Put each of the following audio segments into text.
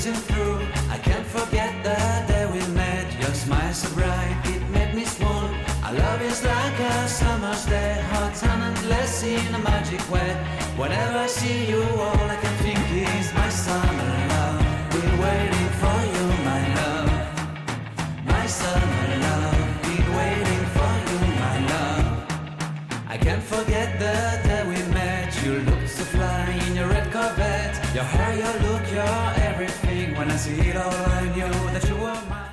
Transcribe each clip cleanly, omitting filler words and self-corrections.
dancing through. I can't forget the day we met. Your smile so bright, it made me swoon. Our love is like a summer's day, hot and endless in a magic way. Whenever I see you, all I can think is my summer love. Been waiting for you, my love. My summer love. Been waiting for you, my love. I can't forget the day we met. You look so fly in your red Corvette. Your hair, your look, your everything. When I see it all, I knew that you were mine.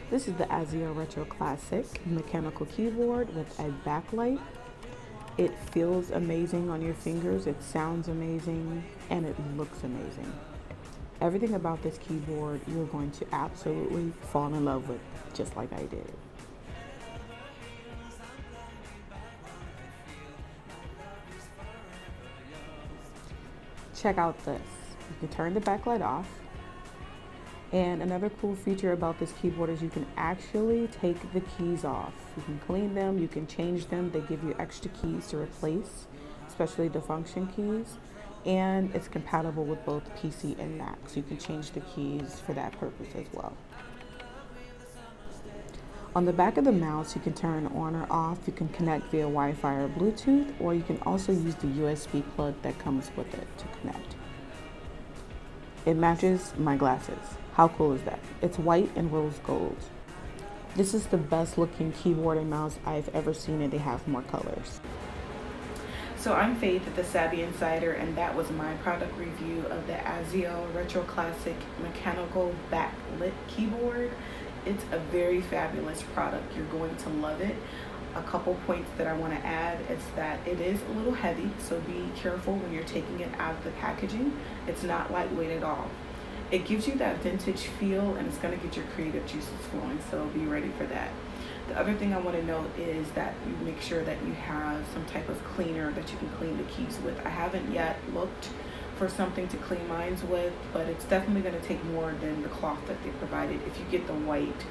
This is the Azio Retro Classic mechanical keyboard with a backlight. It feels amazing on your fingers, it sounds amazing, and it looks amazing. Everything about this keyboard you're going to absolutely fall in love with, just like I did. Check out this. You can turn the backlight off. And another cool feature about this keyboard is you can actually take the keys off. You can clean them, you can change them. They give you extra keys to replace, especially the function keys. And it's compatible with both PC and Mac, so you can change the keys for that purpose as well. On the back of the mouse, you can turn on or off. You can connect via Wi-Fi or Bluetooth, or you can also use the USB plug that comes with it to connect. It matches my glasses. How cool is that? It's white and rose gold. This is the best looking keyboard and mouse I've ever seen, and they have more colors. So I'm Faith at the Savvy Insider, and that was my product review of the Azio Retro Classic mechanical backlit keyboard. It's a very fabulous product. You're going to love it. A couple points that I want to add is that it is a little heavy, so be careful when you're taking it out of the packaging. It's not lightweight at all. It gives you that vintage feel, and it's going to get your creative juices flowing, so be ready for that. The other thing I want to note is that you make sure that you have some type of cleaner that you can clean the keys with. I haven't yet looked for something to clean mine with, but it's definitely going to take more than the cloth that they provided. If you get the white,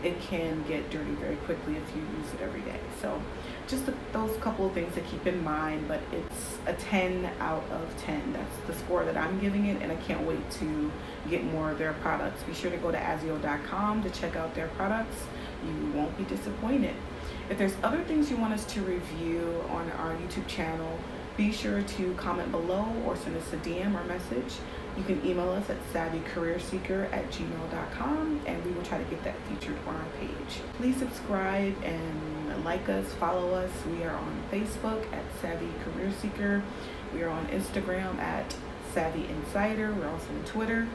it can get dirty very quickly if you use it every day. So just those couple of things to keep in mind, but it's a 10 out of 10. That's the score that I'm giving it, and I can't wait to get more of their products. Be sure to go to azio.com to check out their products. You won't be disappointed. If there's other things you want us to review on our YouTube channel, be sure to comment below or send us a DM or message. You can email us at savvycareerseeker@gmail.com, and we will try to get that featured on our page. Please subscribe and like us, follow us. We are on Facebook at Savvy Career Seeker. We are on Instagram at Savvy Insider. We're also on Twitter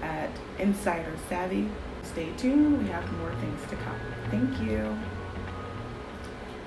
at Insider Savvy. Stay tuned, we have more things to come. Thank you.